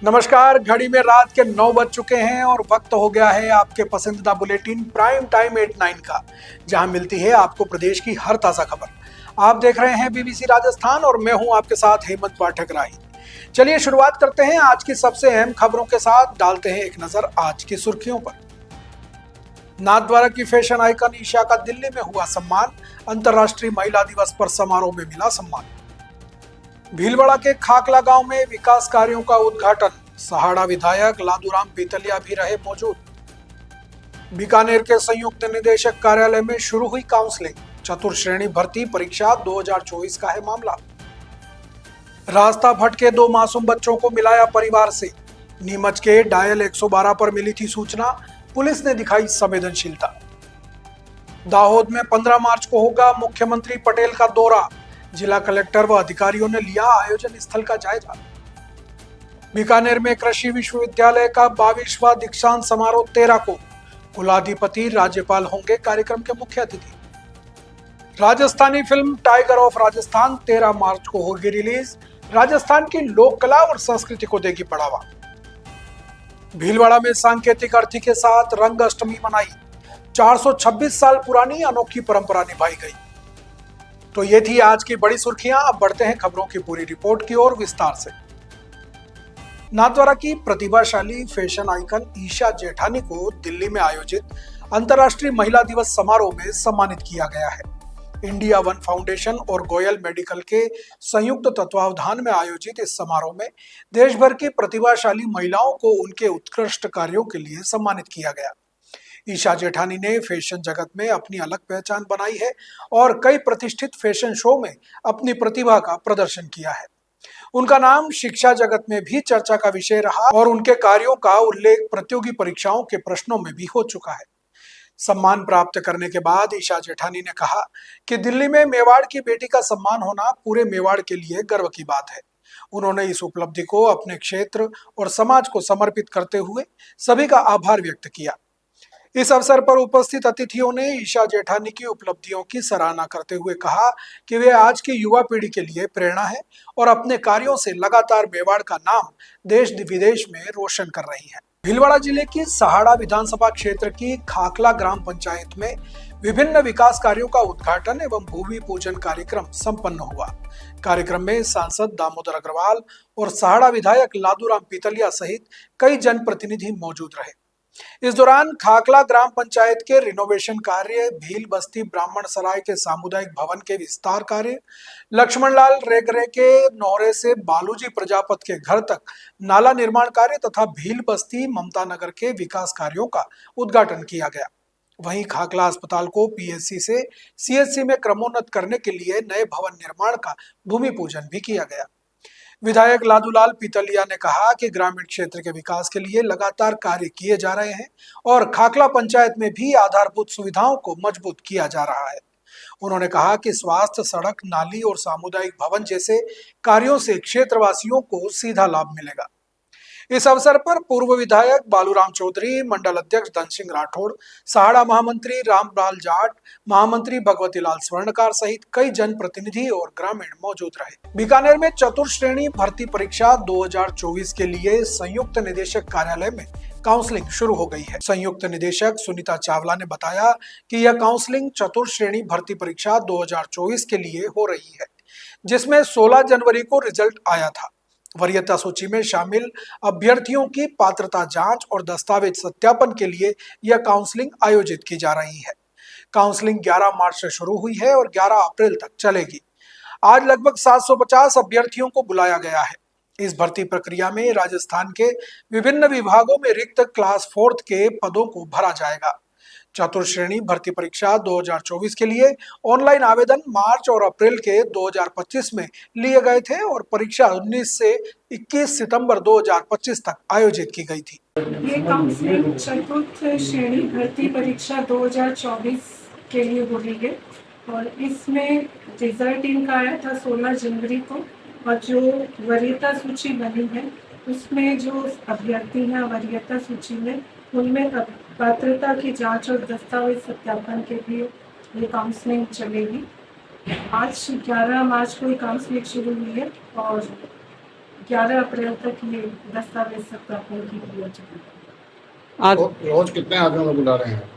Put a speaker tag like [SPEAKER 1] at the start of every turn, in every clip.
[SPEAKER 1] नमस्कार। घड़ी में रात के 9 बज चुके हैं और वक्त हो गया है आपके पसंदीदा बुलेटिन प्राइम टाइम 8-9 का, जहां मिलती है आपको प्रदेश की हर ताजा खबर। आप देख रहे हैं बीबीसी राजस्थान और मैं हूं आपके साथ हेमंत पाठक राही। चलिए शुरुआत करते हैं आज की सबसे अहम खबरों के साथ। डालते हैं एक नजर आज की सुर्खियों पर। नाथद्वारा की फैशन आइकन ईशा का दिल्ली में हुआ सम्मान। अंतर्राष्ट्रीय महिला दिवस पर समारोह में मिला सम्मान। भीलवाड़ा के खाकला गांव में विकास कार्यों का उद्घाटन। सहाड़ा विधायक लादूराम पीतलिया भी रहे मौजूद। बीकानेर के संयुक्त निदेशक कार्यालय में शुरू हुई काउंसलिंग। चतुर्श्रेणी भर्ती परीक्षा 2024 का है मामला। रास्ता भटके 2 मासूम बच्चों को मिलाया परिवार से। नीमच के डायल 112 पर मिली थी सूचना, पुलिस ने दिखाई संवेदनशीलता। दाहोद में 15 मार्च को होगा मुख्यमंत्री पटेल का दौरा। जिला कलेक्टर व अधिकारियों ने लिया आयोजन स्थल का जायजा। बीकानेर में कृषि विश्वविद्यालय का 22वां दीक्षांत समारोह 13 को। कुलाधिपति राज्यपाल होंगे कार्यक्रम के मुख्य अतिथि। Rajasthani film tiger of Rajasthan 13 मार्च को होगी रिलीज। राजस्थान की लोक कला और संस्कृति को देगी बढ़ावा। भीलवाड़ा में सांकेतिक अर्थी के साथ रंग अष्टमी मनाई। 426 साल पुरानी अनोखी परंपरा निभाई गई। तो ये थी आज की बड़ी सुर्खियां। अब बढ़ते हैं खबरों की पूरी रिपोर्ट की ओर विस्तार से। नाथद्वारा की प्रतिभाशाली फैशन आइकन ईशा जेठानी को दिल्ली में आयोजित अंतर्राष्ट्रीय महिला दिवस समारोह में सम्मानित किया गया है। इंडिया वन फाउंडेशन और गोयल मेडिकल के संयुक्त तत्वावधान में आयोजित इस समारोह में देश भर की प्रतिभाशाली महिलाओं को उनके उत्कृष्ट कार्यों के लिए सम्मानित किया गया। ईशा जेठानी ने फैशन जगत में अपनी अलग पहचान बनाई है और कई प्रतिष्ठित फैशन शो में अपनी प्रतिभा का प्रदर्शन किया है। उनका नाम शिक्षा जगत में भी चर्चा का विषय रहा और उनके कार्यों का उल्लेख प्रतियोगी परीक्षाओं के प्रश्नों में भी हो चुका है। सम्मान प्राप्त करने के बाद ईशा जेठानी ने कहा कि दिल्ली में मेवाड़ की बेटी का सम्मान होना पूरे मेवाड़ के लिए गर्व की बात है। उन्होंने इस उपलब्धि को अपने क्षेत्र और समाज को समर्पित करते हुए सभी का आभार व्यक्त किया। इस अवसर पर उपस्थित अतिथियों ने ईशा जेठानी की उपलब्धियों की सराहना करते हुए कहा कि वे आज की युवा पीढ़ी के लिए प्रेरणा है और अपने कार्यों से लगातार मेवाड़ का नाम देश विदेश में रोशन कर रही है। भीलवाड़ा जिले की सहाड़ा विधानसभा क्षेत्र की खाकला ग्राम पंचायत में विभिन्न विकास कार्यों का उद्घाटन एवं भूमि पूजन कार्यक्रम संपन्न हुआ। कार्यक्रम में सांसद दामोदर अग्रवाल और सहाड़ा विधायक लादूराम पीतलिया सहित कई जनप्रतिनिधि मौजूद रहे। इस दौरान खाकला ग्राम पंचायत के रिनोवेशन कार्य, भील बस्ती ब्राह्मण सराय के सामुदायिक भवन के विस्तार कार्य, लक्ष्मणलाल रेगरे के नौरे से बालूजी प्रजापत के घर तक नाला निर्माण कार्य तथा भील बस्ती ममता नगर के विकास कार्यों का उद्घाटन किया गया। वहीं खाकला अस्पताल को पीएचसी से सीएचसी में क्रमोन्नत करने के लिए नए भवन निर्माण का भूमि पूजन भी किया गया। विधायक लादूलाल पीतलिया ने कहा कि ग्रामीण क्षेत्र के विकास के लिए लगातार कार्य किए जा रहे हैं और खाकला पंचायत में भी आधारभूत सुविधाओं को मजबूत किया जा रहा है। उन्होंने कहा कि स्वास्थ्य, सड़क, नाली और सामुदायिक भवन जैसे कार्यों से क्षेत्रवासियों को सीधा लाभ मिलेगा। इस अवसर पर पूर्व विधायक बालूराम चौधरी, मंडल अध्यक्ष धन सिंह राठौड़, सहाड़ा महामंत्री रामलाल जाट, महामंत्री भगवती लाल स्वर्णकार सहित कई जनप्रतिनिधि और ग्रामीण मौजूद रहे। बीकानेर में चतुर्श्रेणी भर्ती परीक्षा 2024 के लिए संयुक्त निदेशक कार्यालय में काउंसलिंग शुरू हो गई है। संयुक्त निदेशक सुनीता चावला ने बताया कि यह काउंसलिंग चतुर्श्रेणी भर्ती परीक्षा 2024 के लिए हो रही है, जिसमें 16 जनवरी को रिजल्ट आया था। वरीयता सूची में शामिल अभ्यर्थियों की पात्रता जांच और दस्तावेज सत्यापन के लिए यह काउंसलिंग आयोजित की जा रही है। काउंसलिंग 11 मार्च से शुरू हुई है और 11 अप्रैल तक चलेगी। आज लगभग 750 अभ्यर्थियों को बुलाया गया है। इस भर्ती प्रक्रिया में राजस्थान के विभिन्न विभागों में रिक्त क्लास 4 के पदों को भरा जाएगा। चतुर्श्रेणी भर्ती परीक्षा 2024 के लिए ऑनलाइन आवेदन मार्च और अप्रैल के 2025 में लिए गए थे और परीक्षा 19 से 21 सितंबर 2025 तक आयोजित की गई थी।
[SPEAKER 2] ये काउंसलिंग चतुर्थ श्रेणी भर्ती परीक्षा 2024 के लिए हो रही है और इसमें रिजल्ट इनका आया था 16 जनवरी को और जो वरीयता सूची बनी है उसमें जो अभ्यर्थी हैं वरीयता सूची में उनमें पात्रता की जांच और दस्तावेज सत्यापन के लिए ये काउंसलिंग चलेगी। आज 11 मार्च को ये काउंसलिंग शुरू हुई है और 11 अप्रैल तक ये दस्तावेज सत्यापन की हो चुका
[SPEAKER 3] आज
[SPEAKER 4] रोज कितने आदमियों को बुला रहे हैं?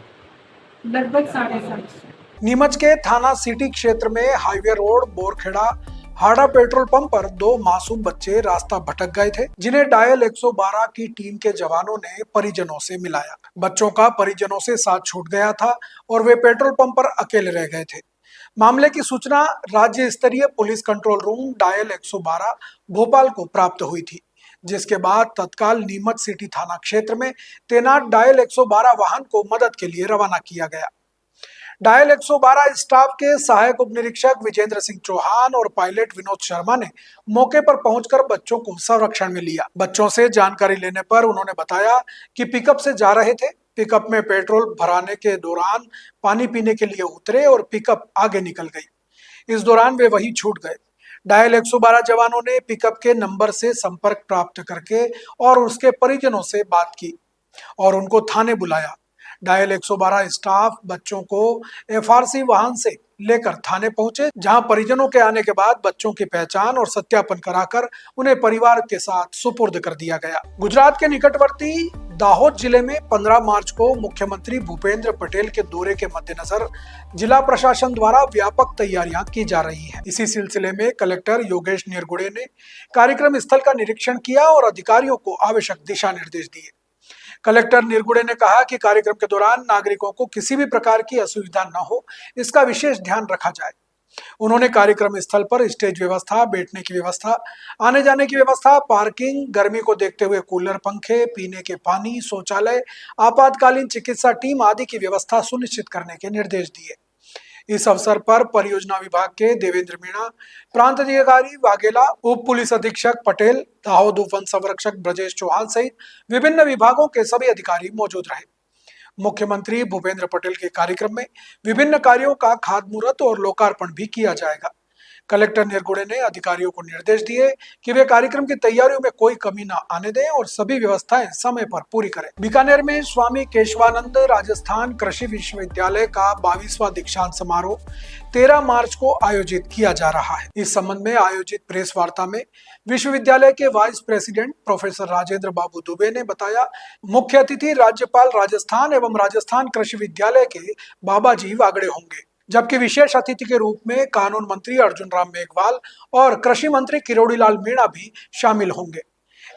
[SPEAKER 2] लगभग 750।
[SPEAKER 1] नीमच के थाना सिटी क्षेत्र में हाईवे रोड बोरखेड़ा हाड़ा पेट्रोल पंप पर दो मासूम बच्चे रास्ता भटक गए थे, जिन्हें डायल 112 की टीम के जवानों ने परिजनों से मिलाया। बच्चों का परिजनों से साथ छूट गया था और वे पेट्रोल पंप पर अकेले रह गए थे। मामले की सूचना राज्य स्तरीय police control room dial 112 Bhopal को प्राप्त हुई थी, जिसके बाद तत्काल नीमच सिटी थाना क्षेत्र में तैनात डायल 112 वाहन को मदद के लिए रवाना किया गया। डायल 112 स्टाफ के सहायक उप निरीक्षक विजेंद्र सिंह चौहान और पायलट विनोद शर्मा ने मौके पर पहुंचकर बच्चों को संरक्षण में लिया। बच्चों से जानकारी लेने पर उन्होंने बताया कि पिकअप से जा रहे थे। पिकअप में पेट्रोल भराने के दौरान पानी पीने के लिए उतरे और पिकअप आगे निकल गई। इस दौरान वे वहीं छूट गए। डायल 112 जवानों ने पिकअप के नंबर से संपर्क प्राप्त करके और उसके परिजनों से बात की और उनको थाने बुलाया। डायल 112 स्टाफ बच्चों को एफआरसी वाहन से लेकर थाने पहुंचे, जहां परिजनों के आने के बाद बच्चों की पहचान और सत्यापन कराकर उन्हें परिवार के साथ सुपुर्द कर दिया गया। गुजरात के निकटवर्ती दाहोद जिले में 15 मार्च को मुख्यमंत्री भूपेंद्र पटेल के दौरे के मद्देनजर जिला प्रशासन द्वारा व्यापक तैयारियां की जा रही हैं। इसी सिलसिले में कलेक्टर योगेश निरगुड़े ने कार्यक्रम स्थल का निरीक्षण किया और अधिकारियों को आवश्यक दिशा निर्देश दिए। कलेक्टर निरगुड़े ने कहा कि कार्यक्रम के दौरान नागरिकों को किसी भी प्रकार की असुविधा न हो, इसका विशेष ध्यान रखा जाए। उन्होंने कार्यक्रम स्थल पर स्टेज व्यवस्था, बैठने की व्यवस्था, आने जाने की व्यवस्था, पार्किंग, गर्मी को देखते हुए कूलर, पंखे, पीने के पानी, शौचालय, आपातकालीन चिकित्सा टीम आदि की व्यवस्था सुनिश्चित करने के निर्देश दिए। इस अवसर पर परियोजना विभाग के देवेंद्र मीणा, प्रांत अधिकारी वाघेला, उप पुलिस अधीक्षक पटेल, दाहोद उप वन संरक्षक ब्रजेश चौहान सहित विभिन्न विभागों के सभी अधिकारी मौजूद रहे। मुख्यमंत्री भूपेंद्र पटेल के कार्यक्रम में विभिन्न कार्यों का खातमुहूर्त और लोकार्पण भी किया जाएगा। कलेक्टर निरगुड़े ने अधिकारियों को निर्देश दिए कि वे कार्यक्रम की तैयारियों में कोई कमी न आने दें और सभी व्यवस्थाएं समय पर पूरी करें। बीकानेर में स्वामी केशवानंद राजस्थान कृषि विश्वविद्यालय का 22वां दीक्षांत समारोह 13 मार्च को आयोजित किया जा रहा है। इस संबंध में आयोजित प्रेस वार्ता में विश्वविद्यालय के वाइस प्रेसिडेंट प्रोफेसर राजेंद्र बाबू दुबे ने बताया, मुख्य अतिथि राज्यपाल राजस्थान एवं राजस्थान कृषि विद्यालय के बाबाजी वागड़े होंगे, जबकि विशेष अतिथि के रूप में कानून मंत्री अर्जुन राम मेघवाल और कृषि मंत्री किरोड़ी लाल मीणा भी शामिल होंगे।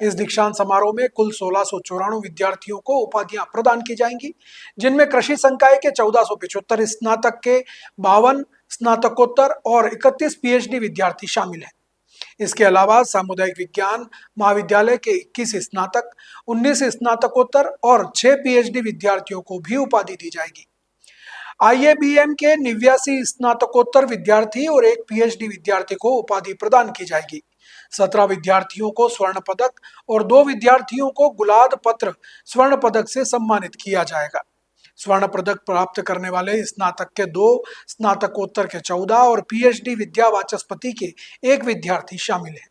[SPEAKER 1] इस दीक्षांत समारोह में कुल 1694 विद्यार्थियों को उपाधियां प्रदान की जाएंगी, जिनमें कृषि संकाय के 1475 स्नातक के 52 स्नातकोत्तर और 31 पीएचडी विद्यार्थी शामिल हैं। इसके अलावा सामुदायिक विज्ञान महाविद्यालय के 21 स्नातक, 19 स्नातकोत्तर और 6 पीएचडी विद्यार्थियों को भी उपाधि दी जाएगी। IABM के 89 स्नातकोत्तर विद्यार्थी और 1 पीएचडी विद्यार्थी को उपाधि प्रदान की जाएगी। 17 विद्यार्थियों को स्वर्ण पदक और 2 विद्यार्थियों को गुलाद पत्र स्वर्ण पदक से सम्मानित किया जाएगा। स्वर्ण पदक प्राप्त करने वाले स्नातक के 2, स्नातकोत्तर के 14 और पीएचडी विद्या वाचस्पति के 1 विद्यार्थी शामिल हैं।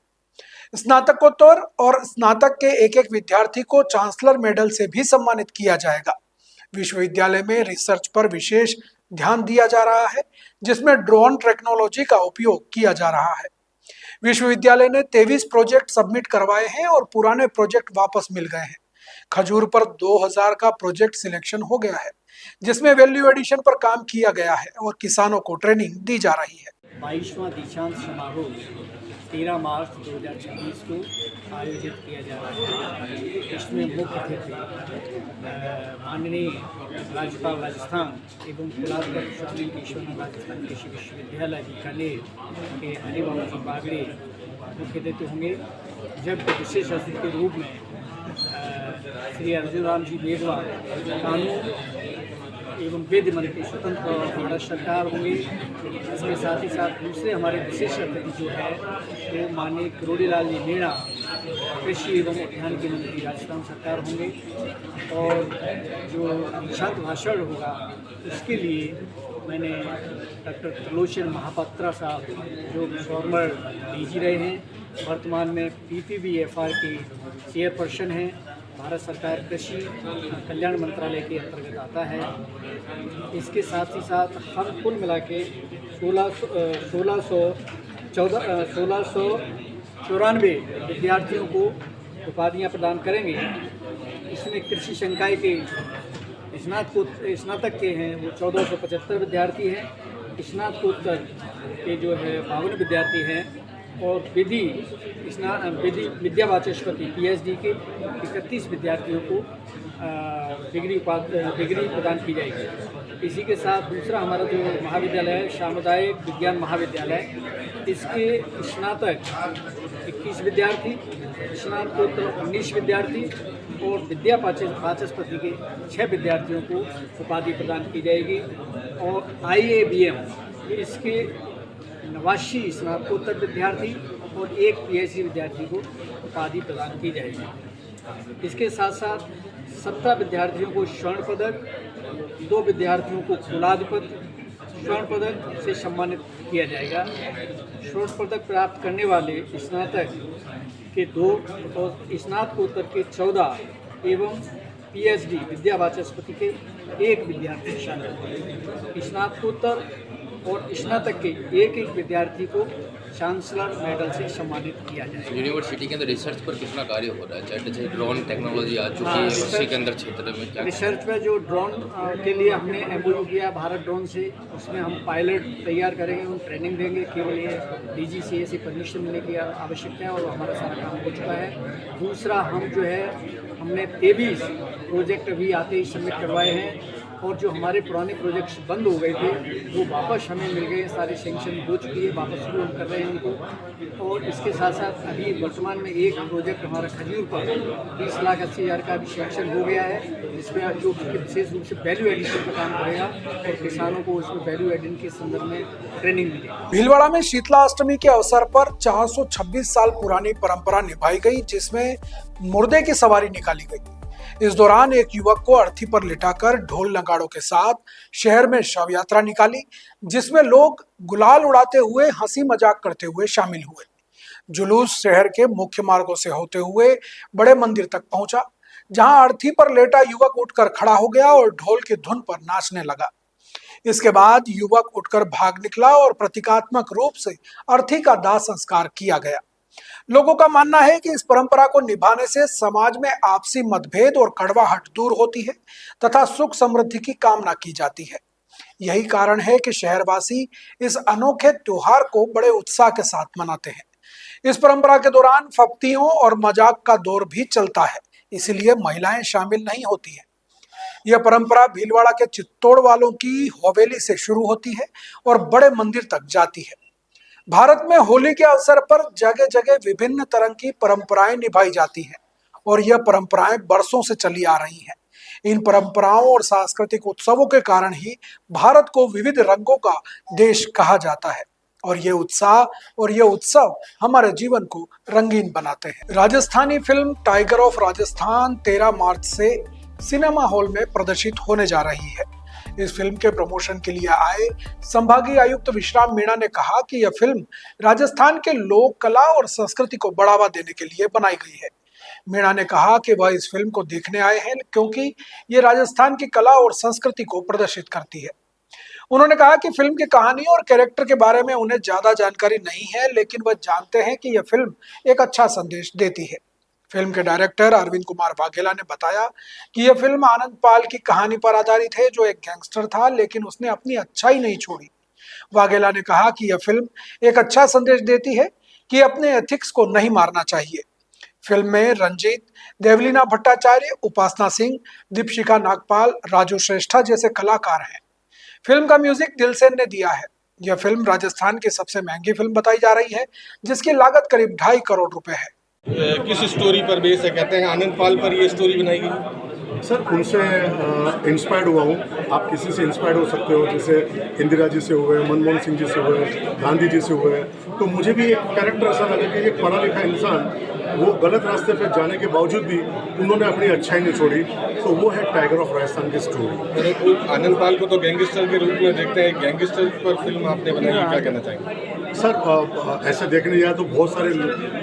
[SPEAKER 1] स्नातकोत्तर और स्नातक के एक विद्यार्थी को चांसलर मेडल से भी सम्मानित किया जाएगा। विश्वविद्यालय में रिसर्च पर विशेष ध्यान दिया जा रहा है, जिसमें ड्रोन टेक्नोलॉजी का उपयोग किया जा रहा है। विश्वविद्यालय ने 23 प्रोजेक्ट सबमिट करवाए हैं और पुराने प्रोजेक्ट वापस मिल गए हैं। खजूर पर 2000 का प्रोजेक्ट सिलेक्शन हो गया है, जिसमें वैल्यू एडिशन पर काम किया गया है और किसानों को ट्रेनिंग दी जा रही है।
[SPEAKER 3] 22वां दीक्षांत समारोह 13 मार्च 2026 को आयोजित किया जा रहा है। इसमें मुख्य अतिथि माननीय राज्यपाल राजस्थान एवं कुलाधिपति स्वामी केशवानंद राजस्थान कृषि विश्वविद्यालय बीकानेर के हरिबाबू जी वागड़े मुख्य अतिथि होंगे, जबकि विशेष अतिथि के रूप में श्री अर्जुन राम जी मेघवाल कानून एवं विधि मंत्री स्वतंत्र भारत सरकार होंगे। इसके साथ ही साथ दूसरे हमारे विशेष अतिथि जो है वो माननीय किरोड़ी लाल जी मीणा कृषि एवं उद्यान के मंत्री राजस्थान सरकार होंगे। और जो दीक्षांत भाषण होगा उसके लिए मैंने डॉक्टर त्रिलोचन महापात्रा साहब जो फॉर्मर डीजी रहे हैं, वर्तमान में PPBFR के चेयरपर्सन हैं, भारत सरकार कृषि कल्याण मंत्रालय के अंतर्गत आता है। इसके साथ ही साथ हम कुल मिला के 1614 94 विद्यार्थियों को उपाधियां प्रदान करेंगे। इसमें कृषि संकाय के स्नातक के हैं वो 1475 विद्यार्थी हैं, स्नातकोत्तर के जो है 52 विद्यार्थी हैं और विद्या वाचस्पति PhD के 31 विद्यार्थियों को डिग्री प्रदान की जाएगी। इसी के साथ दूसरा हमारा जो महाविद्यालय है सामुदायिक विज्ञान महाविद्यालय, इसके स्नातक 21 विद्यार्थी, स्नातकोत्तर 19 विद्यार्थी और विद्या वाचस्पति के 6 विद्यार्थियों को उपाधि प्रदान की जाएगी। और IABM इसके 89 स्नातकोत्तर विद्यार्थी और 1 PhD विद्यार्थी को उपाधि प्रदान की जाएगी। इसके साथ साथ 17 विद्यार्थियों को स्वर्ण पदक, 2 विद्यार्थियों को कुलाधिपति स्वर्ण पदक से सम्मानित किया जाएगा। स्वर्ण पदक प्राप्त करने वाले स्नातक के 2 और स्नातकोत्तर के 14 एवं PhD विद्या वाचस्पति के 1 विद्यार्थी शामिल। स्नातकोत्तर और स्नातक के एक विद्यार्थी को चांसलर मेडल से सम्मानित किया जाएगा।
[SPEAKER 5] यूनिवर्सिटी के अंदर रिसर्च पर कितना कार्य हो रहा है, चाहे ड्रोन टेक्नोलॉजी आ चुकी है उसी के अंदर क्षेत्र में क्या
[SPEAKER 3] रिसर्च में जो ड्रोन के लिए हमने MOU किया भारत ड्रोन से, उसमें हम पायलट तैयार करेंगे, उन ट्रेनिंग देंगे। केवल ये DGCA से परमिशन मिलने की आवश्यकता है और हमारा सारा काम हो चुका है। दूसरा हम जो है हमने 23 प्रोजेक्ट अभी आते ही सबमिट करवाए हैं और जो हमारे पुराने प्रोजेक्ट्स बंद हो गए थे वो वापस हमें मिल गए, सारे सेंक्शन हो चुकी है, वापस शुरू हम कर रहे हैं उनको। और इसके साथ साथ अभी वर्तमान में एक प्रोजेक्ट हमारा खजूर पर 20,80,000 का भी सेंक्शन हो गया है, जिसमें जो विशेष रूप से वैल्यू एडिशन का काम करेगा और किसानों को उसमें वैल्यू एडिशन के संदर्भ में ट्रेनिंग मिलेगी।
[SPEAKER 1] भीलवाड़ा में शीतला अष्टमी के अवसर पर 426 साल पुरानी परंपरा निभाई गई, जिसमें मुर्दे की सवारी निकाली गई। इस दौरान एक युवक को अर्थी पर लिटाकर ढोल नगाड़ों के साथ शहर में शव यात्रा निकाली, जिसमें लोग गुलाल उड़ाते हुए हंसी मजाक करते हुए शामिल हुए। जुलूस शहर के मुख्य मार्गों से होते हुए बड़े मंदिर तक पहुंचा, जहां अर्थी पर लेटा युवक उठकर खड़ा हो गया और ढोल की धुन पर नाचने लगा। इसके बाद युवक उठकर भाग निकला और प्रतीकात्मक रूप से अर्थी का दाह संस्कार किया गया। लोगों का मानना है कि इस परंपरा को निभाने से समाज में आपसी मतभेद और कड़वाहट दूर होती है तथा सुख समृद्धि की कामना की जाती है। यही कारण है कि शहरवासी इस अनोखे त्योहार को बड़े उत्साह के साथ मनाते हैं। इस परंपरा के दौरान फप्तियों और मजाक का दौर भी चलता है, इसलिए महिलाएं शामिल नहीं होती हैं। यह परंपरा भीलवाड़ा के चित्तौड़ वालों की हवेली से शुरू होती है और बड़े मंदिर तक जाती है। भारत में होली के अवसर पर जगह जगह विभिन्न तरह की परंपराएं निभाई जाती हैं और यह परंपराएं बरसों से चली आ रही हैं। इन परंपराओं और सांस्कृतिक उत्सवों के कारण ही भारत को विविध रंगों का देश कहा जाता है और ये उत्साह और ये उत्सव हमारे जीवन को रंगीन बनाते हैं। Rajasthani film tiger of Rajasthan 13 मार्च से सिनेमा हॉल में प्रदर्शित होने जा रही है। इस फिल्म के प्रमोशन के लिए आए संभागीय आयुक्त विश्राम मीणा ने कहा कि यह फिल्म राजस्थान के लोक कला और संस्कृति को बढ़ावा देने के लिए बनाई गई है। मीणा ने कहा कि वह इस फिल्म को देखने आए हैं क्योंकि ये राजस्थान की कला और संस्कृति को प्रदर्शित करती है। उन्होंने कहा कि फिल्म की कहानी और कैरेक्टर के बारे में उन्हें ज्यादा जानकारी नहीं है, लेकिन वह जानते हैं कि यह फिल्म एक अच्छा संदेश देती है। फिल्म के डायरेक्टर अरविंद कुमार वाघेला ने बताया कि यह फिल्म आनंद पाल की कहानी पर आधारित है, जो एक गैंगस्टर था लेकिन उसने अपनी अच्छाई नहीं छोड़ी। वाघेला ने कहा कि यह फिल्म एक अच्छा संदेश देती है कि अपने एथिक्स को नहीं मारना चाहिए। फिल्म में रंजीत, देवलीना भट्टाचार्य, उपासना सिंह, दीपशिखा नागपाल, राजू श्रेष्ठा जैसे कलाकार हैं। फिल्म का म्यूजिक दिलसेन ने दिया है। यह फिल्म राजस्थान की सबसे महंगी फिल्म बताई जा रही है, जिसकी लागत करीब 2.5 करोड़ रुपए है।
[SPEAKER 4] किस स्टोरी पर बेस है? कहते हैं आनंद पाल पर ये स्टोरी बनाई गई।
[SPEAKER 6] सर उनसे इंस्पायर्ड हुआ हूँ। आप किसी से इंस्पायर्ड हो सकते हो, जैसे इंदिरा जी से हुए, मनमोहन सिंह जी से हुए, गांधी जी से हुए। तो मुझे भी एक कैरेक्टर ऐसा लगा कि एक पढ़ा लिखा इंसान वो गलत रास्ते पर जाने के बावजूद भी उन्होंने अपनी अच्छाई नहीं छोड़ी। तो वो है टाइगर ऑफ राजस्थान की स्टोरी।
[SPEAKER 4] आनंद पाल को तो गैंगस्टर के रूप में देखते हैं, गैंगस्टर पर फिल्म आपने बनाई, क्या कहना चाहेंगे?
[SPEAKER 6] सर ऐसे देखने जाए तो बहुत सारे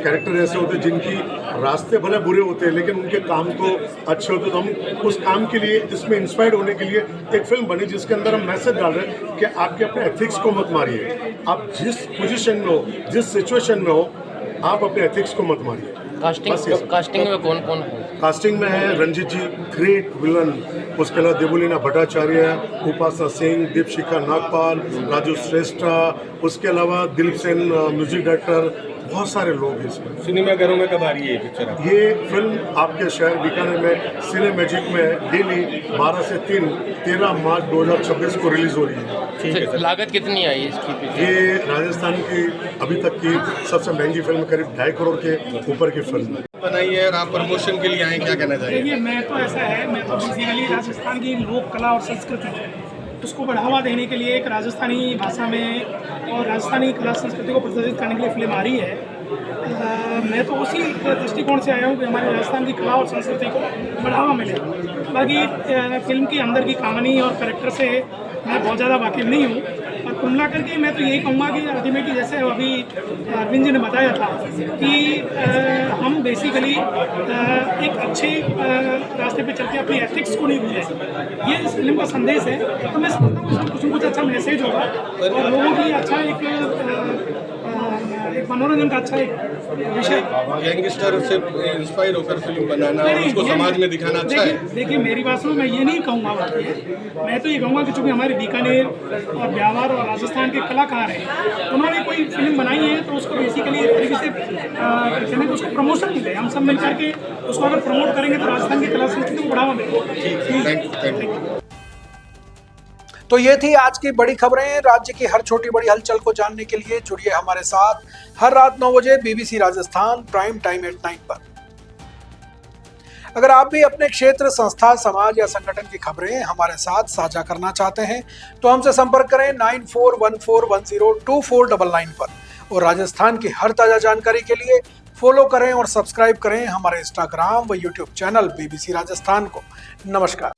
[SPEAKER 6] कैरेक्टर ऐसे होते हैं जिनकी रास्ते भले बुरे होते हैं लेकिन उनके काम तो अच्छे होते हैं। तो हम उस काम के लिए, इसमें इंस्पायर्ड होने के लिए एक फिल्म बनी जिसके अंदर हम मैसेज डाल रहे हैं कि आपके अपने एथिक्स को मत मारिए। आप जिस पोजीशन में हो, जिस सिचुएशन में हो, आप अपने एथिक्स को मत मारिए। बस ये सब।
[SPEAKER 5] कास्टिंग में कौन कौन है?
[SPEAKER 6] कास्टिंग में है रंजीत जी, ग्रेट विलन। उसके अलावा देवलीना भट्टाचार्य, उपासना सिंह, दीपशिखा नागपाल, राजू श्रेष्ठा, उसके अलावा दिलीप सेन म्यूजिक डायरेक्टर, बहुत सारे लोग हैं इसमें।
[SPEAKER 4] सिनेमाघरों में कब आ रही है ये पिक्चर?
[SPEAKER 6] ये फिल्म आपके शहर बीकानेर में सिने मैजिक में डेली 12 से 3 13 मार्च 2026 को रिलीज हो रही है।
[SPEAKER 4] ठीक है सर।
[SPEAKER 5] लागत कितनी आई इसकी?
[SPEAKER 6] ये राजस्थान की अभी तक की सबसे महंगी फिल्म, करीब 2.5 करोड़ के ऊपर की फिल्म है।
[SPEAKER 4] बनाई है और आप प्रमोशन के लिए आए, क्या कहना चाहिए?
[SPEAKER 7] देखिए, मैं तो ऐसा है, मैं तो बेसिकली राजस्थान की लोक कला और संस्कृति है उसको बढ़ावा देने के लिए एक राजस्थानी भाषा में और राजस्थानी कला संस्कृति को प्रदर्शित करने के लिए फिल्म आ रही है। मैं तो उसी दृष्टिकोण से आया हूँ कि हमारे राजस्थान की कला और संस्कृति को बढ़ावा मिले। बाकी फिल्म की अंदर की कहानी और कैरेक्टर से मैं बहुत ज़्यादा वाकिफ नहीं हूँ, और कुल मिलाकर के मैं तो यही कहूँगा कि अल्टीमेटली जैसे अभी अरविंद जी ने बताया था कि हम बेसिकली एक अच्छे रास्ते पे चल के अपनी एथिक्स को नहीं भूलें, ये इस फिल्म का संदेश है। तो मैं समझता हूँ इसमें कुछ न कुछ अच्छा मैसेज होगा और लोगों के लिए अच्छा एक मनोरंजन का अच्छा एक विषय।
[SPEAKER 4] गैंगस्टर से इंस्पायर होकर फिल्म बनाना और उसको समाज में दिखाना अच्छा है।
[SPEAKER 7] देखिए, मेरी बात सुनो, मैं ये नहीं कहूँगा, मैं तो ये कहूँगा कि चूँकि हमारे बीकानेर और ब्यावर और राजस्थान के कलाकार हैं, उन्होंने कोई फिल्म बनाई है तो उसको बेसिकली एक तरीके से कहते हैं कि उसको प्रमोशन मिले। हम सब मिल करके उसको अगर प्रमोट करेंगे तो राजस्थान की कला संस्कृति को बढ़ावा मिलेगा।
[SPEAKER 4] Thank you.
[SPEAKER 1] तो ये थी आज की बड़ी खबरें। राज्य की हर छोटी बड़ी हलचल को जानने के लिए जुड़िए हमारे साथ हर रात 9 बजे BBC Rajasthan prime time at 9 पर। अगर आप भी अपने क्षेत्र, संस्था, समाज या संगठन की खबरें हमारे साथ साझा करना चाहते हैं तो हमसे संपर्क करें 9414102499 पर। और राजस्थान की हर ताजा जानकारी के लिए फॉलो करें और सब्सक्राइब करें हमारे इंस्टाग्राम व यूट्यूब चैनल BBC राजस्थान को। नमस्कार।